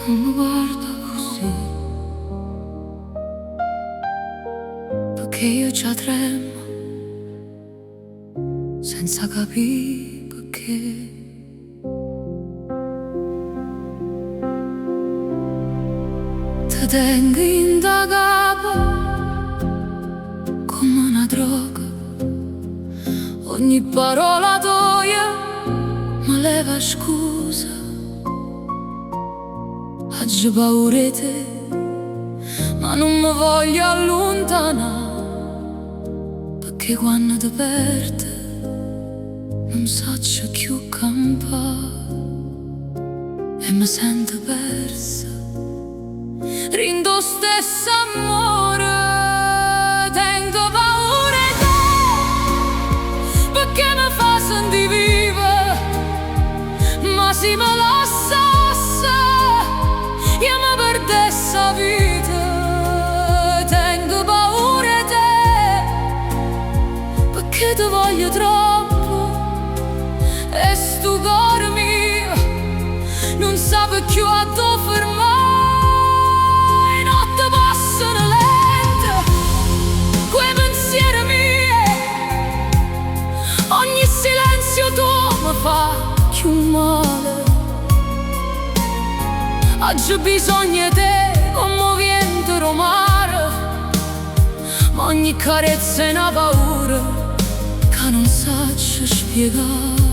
non mi guarda così, perché io già tremo senza capire perché. Te tengo in da capo come una droga, ogni parola tua mi leva scusa. Oggi paura di te, ma non mi voglio allontanare, perché quando ti perdo non so più campare e mi sento persa. Rindo stesso amore, tengo paura di te, perché mi fa sentire viva, ma se me lasciasse io mi perdessi la vita. Tengo paura di te, perché ti voglio troppo, e sto cuore mio non sa più a dove fermare. Notte passano lente, quei pensieri miei, ogni silenzio tuo mi fa più male. Oggi bisogna te come vento romare, ma ogni carezza è una paura che non so spiegare.